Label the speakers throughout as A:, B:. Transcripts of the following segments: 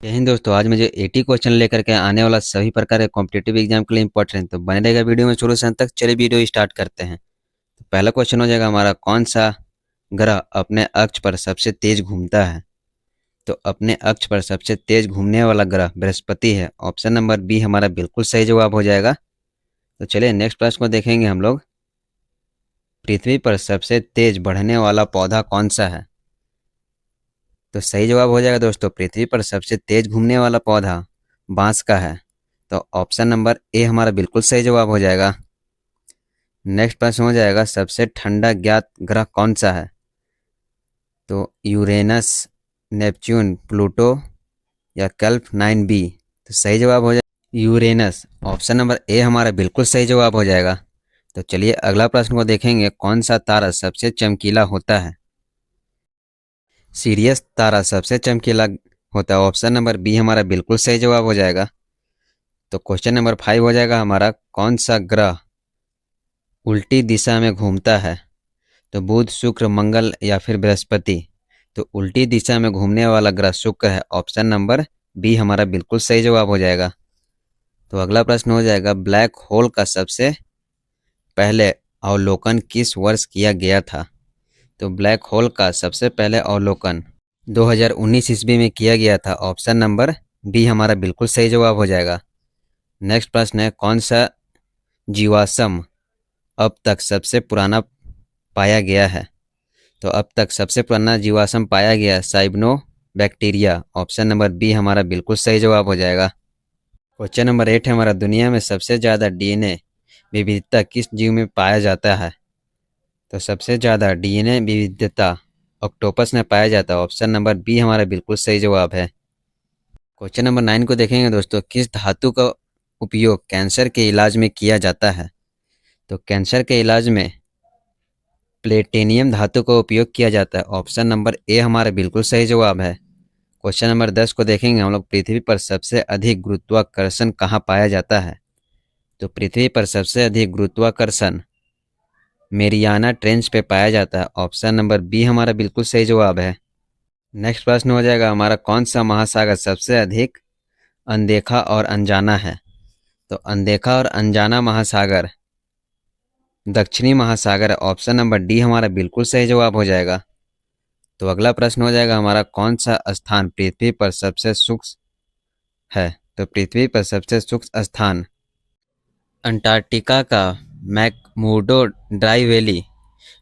A: जय हिंद दोस्तों। आज मैं जो 80 क्वेश्चन लेकर के आने वाला सभी प्रकार के कॉम्पिटिटिव एग्जाम के लिए इंपॉर्टेंट तो बने रहेगा वीडियो में शुरू से अंत तक। चलिए वीडियो स्टार्ट करते हैं। तो पहला क्वेश्चन हो जाएगा हमारा, कौन सा ग्रह अपने अक्ष पर सबसे तेज घूमता है? तो अपने अक्ष पर सबसे तेज घूमने वाला ग्रह बृहस्पति है। ऑप्शन नंबर बी हमारा बिल्कुल सही जवाब हो जाएगा। तो चलिए नेक्स्ट प्रश्न को देखेंगे हम लोग। पृथ्वी पर सबसे तेज बढ़ने वाला पौधा कौन सा है? तो सही जवाब हो जाएगा दोस्तों, पृथ्वी पर सबसे तेज घूमने वाला पौधा बांस का है। तो ऑप्शन नंबर ए हमारा बिल्कुल सही जवाब हो जाएगा। नेक्स्ट प्रश्न हो जाएगा, सबसे ठंडा ज्ञात ग्रह कौन सा है? तो यूरेनस, नेपच्यून, प्लूटो या केल्प 9b। तो सही जवाब हो जाएगा यूरेनस। ऑप्शन नंबर ए हमारा बिल्कुल सही जवाब हो जाएगा। तो चलिए अगला प्रश्न को देखेंगे, कौन सा तारा सबसे चमकीला होता है? सीरियस तारा सबसे चमकीला होता है। ऑप्शन नंबर बी हमारा बिल्कुल सही जवाब हो जाएगा। तो क्वेश्चन नंबर 5 हो जाएगा हमारा, कौन सा ग्रह उल्टी दिशा में घूमता है? तो बुध, शुक्र, मंगल या फिर बृहस्पति। तो उल्टी दिशा में घूमने वाला ग्रह शुक्र है। ऑप्शन नंबर बी हमारा बिल्कुल सही जवाब हो जाएगा। तो अगला प्रश्न हो जाएगा, ब्लैक होल का सबसे पहले अवलोकन किस वर्ष किया गया था? तो ब्लैक होल का सबसे पहले अवलोकन 2019 ईस्वी में किया गया था। ऑप्शन नंबर बी हमारा बिल्कुल सही जवाब हो जाएगा। नेक्स्ट प्रश्न है, कौन सा जीवाश्म अब तक सबसे पुराना पाया गया है? तो अब तक सबसे पुराना जीवाश्म पाया गया साइबनो बैक्टीरिया। ऑप्शन नंबर बी हमारा बिल्कुल सही जवाब हो जाएगा। क्वेश्चन नंबर 8 है हमारा, दुनिया में सबसे ज़्यादा डीएनए विविधता किस जीव में पाया जाता है? तो सबसे ज़्यादा डीएनए विविधता ऑक्टोपस में पाया जाता है। ऑप्शन नंबर बी हमारा बिल्कुल सही जवाब है। क्वेश्चन नंबर 9 को देखेंगे दोस्तों, किस धातु का उपयोग कैंसर के इलाज में किया जाता है? तो कैंसर के इलाज में प्लेटिनियम धातु का उपयोग किया जाता है। ऑप्शन नंबर ए हमारा बिल्कुल सही जवाब है। क्वेश्चन नंबर 10 को देखेंगे हम लोग, पृथ्वी पर सबसे अधिक गुरुत्वाकर्षण कहाँ पाया जाता है? तो पृथ्वी पर सबसे अधिक गुरुत्वाकर्षण मेरियाना ट्रेंच पे पाया जाता है। ऑप्शन नंबर बी हमारा बिल्कुल सही जवाब है। नेक्स्ट प्रश्न हो जाएगा हमारा, कौन सा महासागर सबसे अधिक अनदेखा और अनजाना है? तो अनदेखा और अनजाना महासागर दक्षिणी महासागर है। ऑप्शन नंबर डी हमारा बिल्कुल सही जवाब हो जाएगा। तो अगला प्रश्न हो जाएगा हमारा, कौन सा स्थान पृथ्वी पर सबसे शुष्क है? तो पृथ्वी पर सबसे शुष्क स्थान अंटार्कटिका का मैकमुर्डो ड्राई वैली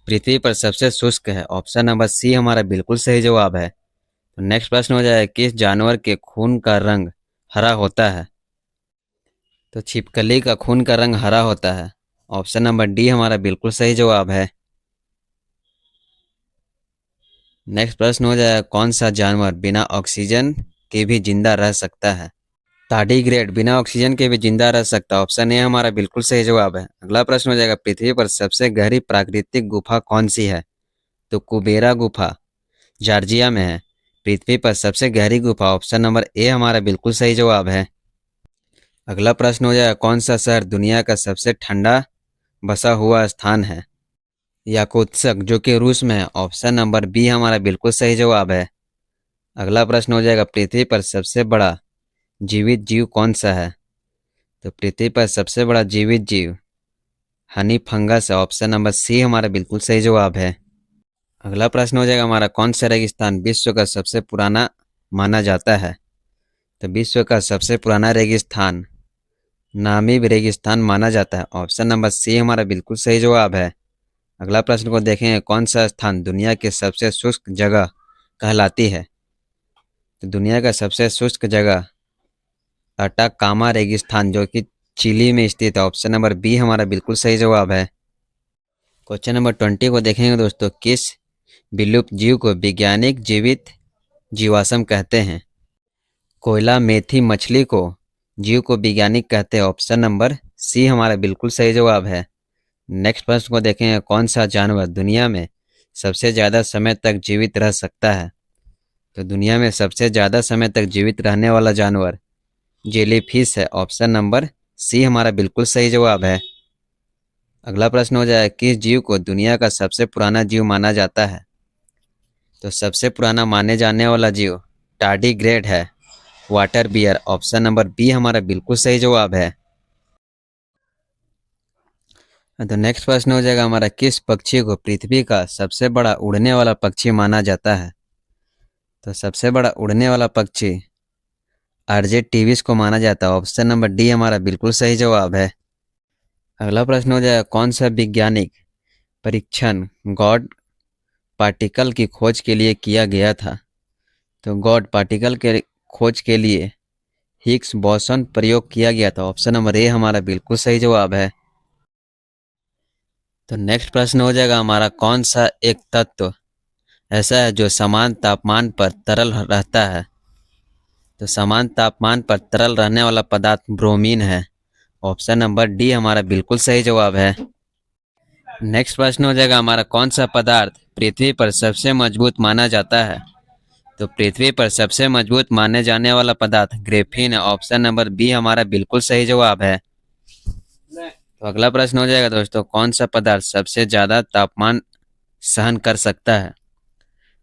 A: पृथ्वी पर सबसे शुष्क है। ऑप्शन नंबर सी हमारा बिल्कुल सही जवाब है। तो नेक्स्ट प्रश्न हो जाएगा, किस जानवर के खून का रंग हरा होता है? तो छिपकली का खून का रंग हरा होता है। ऑप्शन नंबर डी हमारा बिल्कुल सही जवाब है। नेक्स्ट प्रश्न हो जाएगा, कौन सा जानवर बिना ऑक्सीजन के भी जिंदा रह सकता है? टार्डीग्रेड बिना ऑक्सीजन के भी जिंदा रह सकता है। ऑप्शन ए हमारा बिल्कुल सही जवाब है। अगला प्रश्न हो जाएगा, पृथ्वी पर सबसे गहरी प्राकृतिक गुफा कौन सी है? तो कुबेरा गुफा जॉर्जिया में है। पृथ्वी पर सबसे गहरी गुफा ऑप्शन नंबर ए हमारा बिल्कुल सही जवाब है। अगला प्रश्न हो जाएगा, कौन सा शहर दुनिया का सबसे ठंडा बसा हुआ स्थान है? याकुत्स्क जो कि रूस में है। ऑप्शन नंबर बी हमारा बिल्कुल सही जवाब है। अगला प्रश्न हो जाएगा, पृथ्वी पर सबसे बड़ा जीवित जीव कौन सा है? तो पृथ्वी पर सबसे बड़ा जीवित जीव हनी फंगस है। ऑप्शन नंबर सी हमारा बिल्कुल सही जवाब है। अगला प्रश्न हो जाएगा हमारा, कौन सा रेगिस्तान विश्व का सबसे पुराना माना जाता है? तो विश्व का सबसे पुराना रेगिस्तान नामीब रेगिस्तान माना जाता है। ऑप्शन नंबर सी हमारा बिल्कुल सही जवाब है। अगला प्रश्न को देखेंगे, कौन सा स्थान दुनिया की सबसे शुष्क जगह कहलाती है? तो दुनिया का सबसे शुष्क जगह अटाकामा रेगिस्तान जो कि चिली में स्थित है। ऑप्शन नंबर बी हमारा बिल्कुल सही जवाब है। क्वेश्चन नंबर 20 को देखेंगे दोस्तों, किस विलुप्त जीव को वैज्ञानिक जीवित जीवाश्म कहते हैं? कोयला मेथी मछली को जीव को वैज्ञानिक कहते हैं। ऑप्शन नंबर सी हमारा बिल्कुल सही जवाब है। नेक्स्ट प्रश्न को देखेंगे, कौन सा जानवर दुनिया में सबसे ज़्यादा समय तक जीवित रह सकता है? तो दुनिया में सबसे ज़्यादा समय तक जीवित रहने वाला जानवर जेलीफिश है। ऑप्शन नंबर सी हमारा बिल्कुल सही जवाब है। अगला प्रश्न हो जाए, किस जीव को दुनिया का सबसे पुराना जीव माना जाता है? तो सबसे पुराना माने जाने वाला जीव टार्डीग्रेड है। Water bear. Option number B हमारा बिल्कुल सही जवाब है। तो नेक्स्ट प्रश्न हो जाएगा हमारा, किस पक्षी को पृथ्वी का सबसे बड़ा उड़ने वाला पक्षी माना जाता है? तो सबसे बड़ा उड़ने वाला पक्षी आरजे टीविस को माना जाता है। ऑप्शन नंबर डी हमारा बिल्कुल सही जवाब है। अगला प्रश्न हो जाएगा, कौन सा वैज्ञानिक परीक्षण गॉड पार्टिकल की खोज के लिए किया गया था? तो गॉड पार्टिकल के खोज के लिए हिग्स बोसॉन प्रयोग किया गया था। ऑप्शन नंबर ए हमारा बिल्कुल सही जवाब है। तो नेक्स्ट प्रश्न हो जाएगा हमारा, कौन सा एक तत्व ऐसा है जो समान तापमान पर तरल रहता है? तो समान तापमान पर तरल रहने वाला पदार्थ ब्रोमीन है। ऑप्शन नंबर डी हमारा बिल्कुल सही जवाब है। नेक्स्ट प्रश्न हो जाएगा हमारा, कौन सा पदार्थ पृथ्वी पर सबसे मजबूत माना जाता है? तो पृथ्वी पर सबसे मजबूत माने जाने वाला पदार्थ ग्रेफीन है। ऑप्शन नंबर बी हमारा बिल्कुल सही जवाब है। तो अगला प्रश्न हो जाएगा दोस्तों, कौन सा पदार्थ सबसे ज़्यादा तापमान सहन कर सकता है?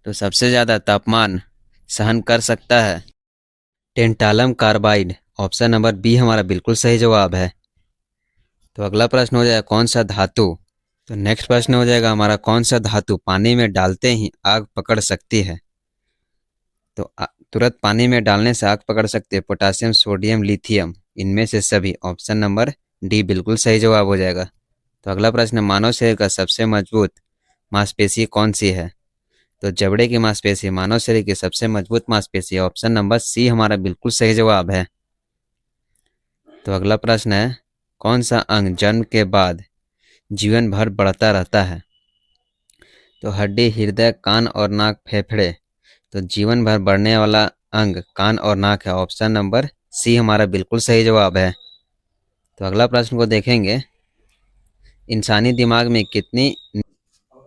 A: तो सबसे ज़्यादा तापमान सहन कर सकता है टेंटालम कार्बाइड। ऑप्शन नंबर बी हमारा बिल्कुल सही जवाब है। तो अगला प्रश्न हो जाएगा, कौन सा धातु, तो नेक्स्ट प्रश्न हो जाएगा हमारा, कौन सा धातु पानी में डालते ही आग पकड़ सकती है? तो तुरंत पानी में डालने से आग पकड़ सकती है पोटासियम, सोडियम, लिथियम, इनमें से सभी। ऑप्शन नंबर डी बिल्कुल सही जवाब हो जाएगा। तो अगला प्रश्न, मानव शरीर का सबसे मजबूत मांसपेशी कौन सी है? तो जबड़े की मांसपेशी मानव शरीर की सबसे मजबूत मांसपेशी है। ऑप्शन नंबर सी हमारा बिल्कुल सही जवाब है। तो अगला प्रश्न है, कौन सा अंग जन्म के बाद जीवन भर बढ़ता रहता है? तो हड्डी, हृदय, कान और नाक, फेफड़े। तो जीवन भर बढ़ने वाला अंग कान और नाक है। ऑप्शन नंबर सी हमारा बिल्कुल सही जवाब है। तो अगला प्रश्न को देखेंगे, इंसानी दिमाग में कितनी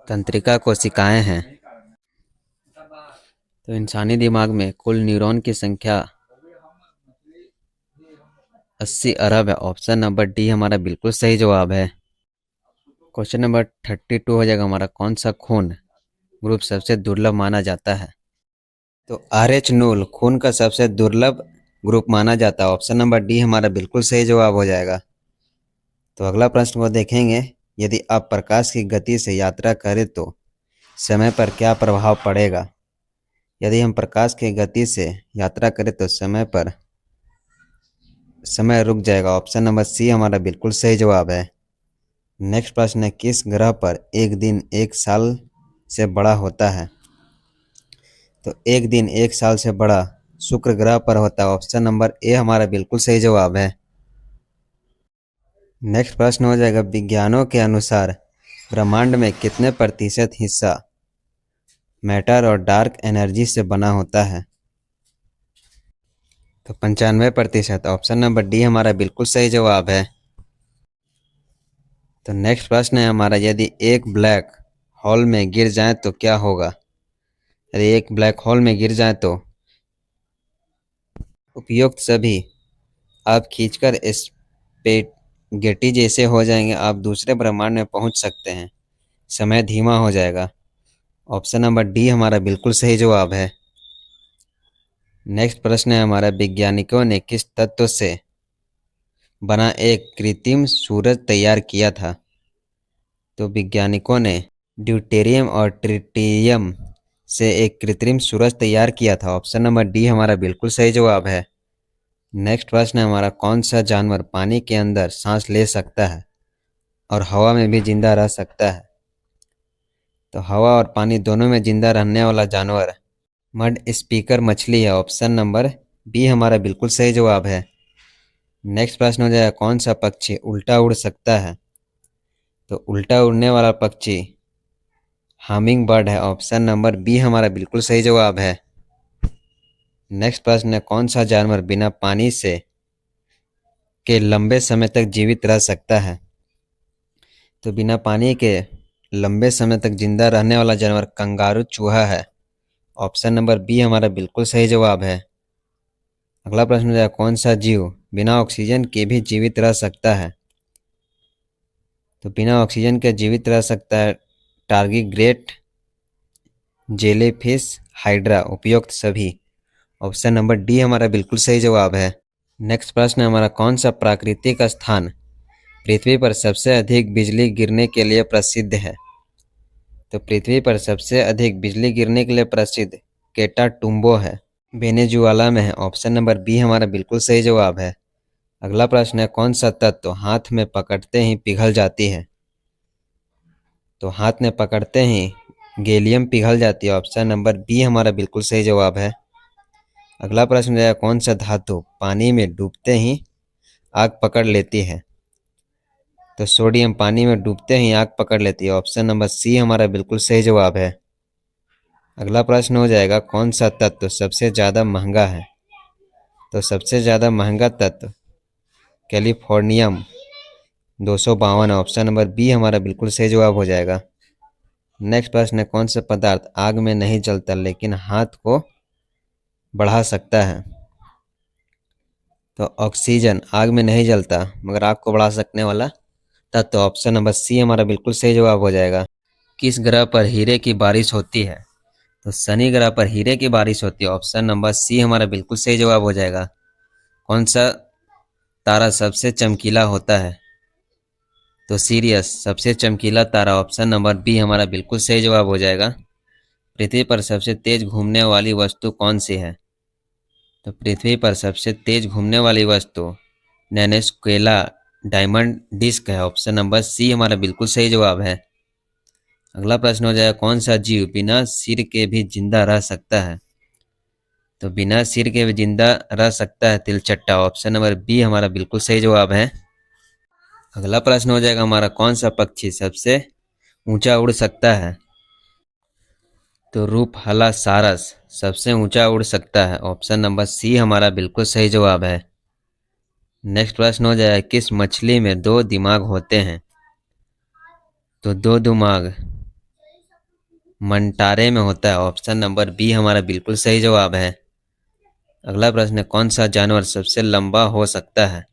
A: तंत्रिका कोशिकाएं हैं? तो इंसानी दिमाग में कुल न्यूरॉन की संख्या 80 अरब है। ऑप्शन नंबर डी हमारा बिल्कुल सही जवाब है। क्वेश्चन नंबर 32 हो जाएगा हमारा, कौन सा खून ग्रुप सबसे दुर्लभ माना जाता है? तो RH नूल खून का सबसे दुर्लभ ग्रुप माना जाता है। ऑप्शन नंबर डी हमारा बिल्कुल सही जवाब हो जाएगा। तो अगला प्रश्न को देखेंगे, यदि आप प्रकाश की गति से यात्रा करें तो समय पर क्या प्रभाव पड़ेगा? यदि हम प्रकाश की गति से यात्रा करें तो समय रुक जाएगा। ऑप्शन नंबर सी हमारा बिल्कुल सही जवाब है। नेक्स्ट प्रश्न है, किस ग्रह पर एक दिन एक साल से बड़ा होता है? तो एक दिन एक साल से बड़ा शुक्र ग्रह पर होता है। ऑप्शन नंबर ए हमारा बिल्कुल सही जवाब है। नेक्स्ट प्रश्न हो जाएगा, विज्ञानों के अनुसार ब्रह्मांड में कितने प्रतिशत हिस्सा मैटर और डार्क एनर्जी से बना होता है? तो 95%। ऑप्शन नंबर डी हमारा बिल्कुल सही जवाब है। तो नेक्स्ट प्रश्न है हमारा, यदि एक ब्लैक होल में गिर जाए तो क्या होगा? यदि एक ब्लैक होल में गिर जाए तो उपयुक्त सभी आप खींचकर स्पेगेटी जैसे हो जाएंगे, आप दूसरे ब्रह्मांड में पहुंच सकते हैं, समय धीमा हो जाएगा। ऑप्शन नंबर डी हमारा बिल्कुल सही जवाब है। नेक्स्ट प्रश्न है हमारा, वैज्ञानिकों ने किस तत्व से बना एक कृत्रिम सूरज तैयार किया था? तो वैज्ञानिकों ने ड्यूटेरियम और ट्रिटियम से एक कृत्रिम सूरज तैयार किया था। ऑप्शन नंबर डी हमारा बिल्कुल सही जवाब है। नेक्स्ट प्रश्न है हमारा, कौन सा जानवर पानी के अंदर सांस ले सकता है और हवा में भी जिंदा रह सकता है? तो हवा और पानी दोनों में जिंदा रहने वाला जानवर मड स्पीकर मछली है। ऑप्शन नंबर बी हमारा बिल्कुल सही जवाब है। नेक्स्ट प्रश्न हो जाएगा, कौन सा पक्षी उल्टा उड़ सकता है? तो उल्टा उड़ने वाला पक्षी हमिंग बर्ड है। ऑप्शन नंबर बी हमारा बिल्कुल सही जवाब है। नेक्स्ट प्रश्न है, कौन सा जानवर बिना पानी से के लंबे समय तक जीवित रह सकता है? तो बिना पानी के लंबे समय तक जिंदा रहने वाला जानवर कंगारू चूहा है। ऑप्शन नंबर बी हमारा बिल्कुल सही जवाब है। अगला प्रश्न है, कौन सा जीव बिना ऑक्सीजन के भी जीवित रह सकता है? तो बिना ऑक्सीजन के जीवित रह सकता है टारगीग्रेट, जेलीफिश, हाइड्रा, उपयुक्त सभी। ऑप्शन नंबर डी हमारा बिल्कुल सही जवाब है। नेक्स्ट प्रश्न है हमारा, कौन सा प्राकृतिक स्थान पृथ्वी पर सबसे अधिक बिजली गिरने के लिए प्रसिद्ध है? तो पृथ्वी पर सबसे अधिक बिजली गिरने के लिए प्रसिद्ध केटाटुम्बो है, वेनेजुएला में है। ऑप्शन नंबर बी हमारा बिल्कुल सही जवाब है। अगला प्रश्न है, कौन सा तत्व हाथ में पकड़ते ही पिघल जाती है? तो हाथ में पकड़ते ही गैलियम पिघल जाती है। ऑप्शन नंबर बी हमारा बिल्कुल सही जवाब है। अगला प्रश्न है, कौन सा धातु पानी में डूबते ही आग पकड़ लेती है? तो सोडियम पानी में डूबते ही आग पकड़ लेती है। ऑप्शन नंबर सी हमारा बिल्कुल सही जवाब है। अगला प्रश्न हो जाएगा, कौन सा तत्व सबसे ज़्यादा महंगा है? तो सबसे ज़्यादा महंगा तत्व कैलिफोर्नियम 252। ऑप्शन नंबर बी हमारा बिल्कुल सही जवाब हो जाएगा। नेक्स्ट प्रश्न है, कौन सा पदार्थ आग में नहीं जलता लेकिन हाथ को बढ़ा सकता है? तो ऑक्सीजन आग में नहीं जलता मगर आग को बढ़ा सकने वाला तत्व। ऑप्शन नंबर सी हमारा बिल्कुल सही जवाब हो जाएगा। किस ग्रह पर हीरे की बारिश होती है? तो शनि ग्रह पर हीरे की बारिश होती है। ऑप्शन नंबर सी हमारा बिल्कुल सही जवाब हो जाएगा। कौन सा तारा सबसे चमकीला होता है? तो सीरियस सबसे चमकीला तारा। ऑप्शन नंबर बी हमारा बिल्कुल सही जवाब हो जाएगा। पृथ्वी पर सबसे तेज घूमने वाली वस्तु कौन सी है? तो पृथ्वी पर सबसे तेज घूमने वाली वस्तु नैनोस्केला डायमंड डिस्क है। ऑप्शन नंबर सी हमारा बिल्कुल सही जवाब है। अगला प्रश्न हो जाएगा, कौन सा जीव बिना सिर के भी जिंदा रह सकता है? तो बिना सिर के भी जिंदा रह सकता है तिलचट्टा। ऑप्शन नंबर बी हमारा बिल्कुल सही जवाब है। अगला प्रश्न हो जाएगा हमारा, कौन सा पक्षी सबसे ऊंचा उड़ सकता है? तो रूपहला सारस सबसे ऊंचा उड़ सकता है। ऑप्शन नंबर सी हमारा बिल्कुल सही जवाब है। नेक्स्ट प्रश्न हो जाएगा, किस मछली में दो दिमाग होते हैं? तो दो दिमाग मंटारे में होता है। ऑप्शन नंबर बी हमारा बिल्कुल सही जवाब है। अगला प्रश्न है, कौन सा जानवर सबसे लंबा हो सकता है?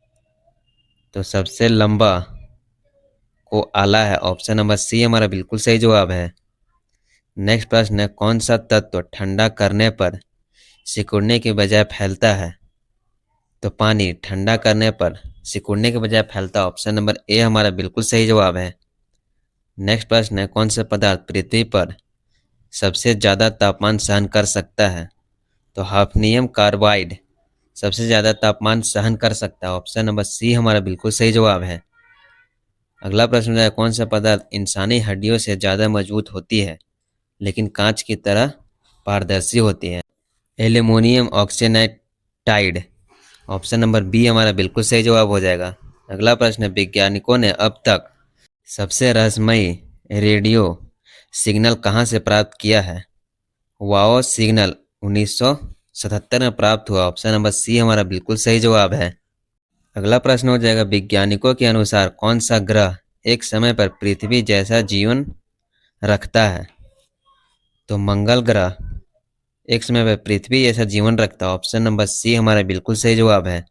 A: तो सबसे लंबा को आला है। ऑप्शन नंबर सी हमारा बिल्कुल सही जवाब है। नेक्स्ट प्रश्न है, कौन सा तत्व ठंडा करने पर सिकुड़ने के बजाय फैलता है? तो पानी ठंडा करने पर सिकुड़ने के बजाय फैलता है। ऑप्शन नंबर ए हमारा बिल्कुल सही जवाब है। नेक्स्ट प्रश्न है, कौन सा पदार्थ पृथ्वी पर सबसे ज़्यादा तापमान सहन कर सकता है? तो हाफनियम कार्बाइड सबसे ज़्यादा तापमान सहन कर सकता है। ऑप्शन नंबर सी हमारा बिल्कुल सही जवाब है। अगला प्रश्न है, कौन सा पदार्थ इंसानी हड्डियों से ज़्यादा मजबूत होती है लेकिन कांच की तरह पारदर्शी होती है? एल्यूमिनियम ऑक्सीनाइड। ऑप्शन नंबर बी हमारा बिल्कुल सही जवाब हो जाएगा। अगला प्रश्न है, वैज्ञानिकों ने अब तक सबसे रहस्यमयी रेडियो सिग्नल कहाँ से प्राप्त किया है? वाओ सिग्नल 1977 में प्राप्त हुआ। ऑप्शन नंबर सी हमारा बिल्कुल सही जवाब है। अगला प्रश्न हो जाएगा, वैज्ञानिकों के अनुसार कौन सा ग्रह एक समय पर पृथ्वी जैसा जीवन रखता है? तो मंगल ग्रह एक समय पर पृथ्वी जैसा जीवन रखता है। ऑप्शन नंबर सी हमारा बिल्कुल सही जवाब है।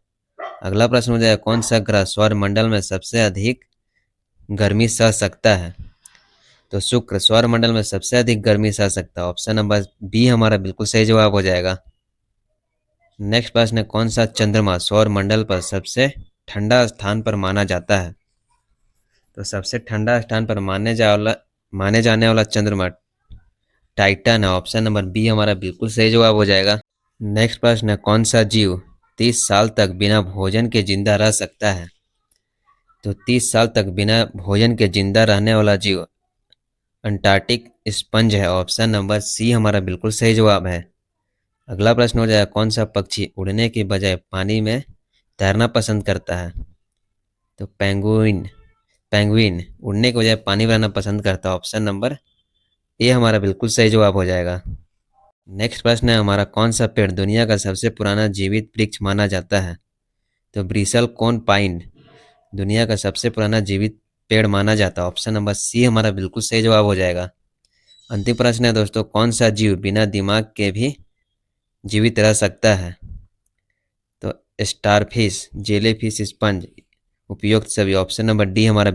A: अगला प्रश्न हो जाएगा, कौन सा ग्रह सौर मंडल में सबसे अधिक गर्मी सह सकता है? तो शुक्र सौर मंडल में सबसे अधिक गर्मी सह सकता है। ऑप्शन नंबर बी हमारा बिल्कुल सही जवाब हो जाएगा। नेक्स्ट प्रश्न है, कौन सा चंद्रमा सौर मंडल पर सबसे ठंडा स्थान पर माना जाता है? तो सबसे ठंडा स्थान पर माने जाने वाला चंद्रमा टाइटन है। ऑप्शन नंबर बी हमारा बिल्कुल सही जवाब हो जाएगा। नेक्स्ट प्रश्न है, कौन सा जीव 30 साल तक बिना भोजन के जिंदा रह सकता है? तो 30 साल तक बिना भोजन के जिंदा रहने वाला जीव अंटार्कटिक स्पंज है। ऑप्शन नंबर सी हमारा बिल्कुल सही जवाब है। अगला प्रश्न हो जाएगा, कौन सा पक्षी उड़ने के बजाय पानी में तैरना पसंद करता है? तो पेंगुइन उड़ने के बजाय पानी में रहना पसंद करता है। ऑप्शन नंबर ए हमारा बिल्कुल सही जवाब हो जाएगा। नेक्स्ट प्रश्न है हमारा, कौन सा पेड़ दुनिया का सबसे पुराना जीवित वृक्ष माना जाता है? तो ब्रिसल कोन पाइन दुनिया का सबसे पुराना जीवित पेड़ माना जाता है। ऑप्शन नंबर सी हमारा बिल्कुल सही जवाब हो जाएगा। अंतिम प्रश्न है दोस्तों, कौन सा जीव बिना दिमाग के भी जीवित रह सकता है? तो स्टारफिश, जेलीफिश, स्पंज, उपयुक्त सभी। ऑप्शन नंबर डी हमारा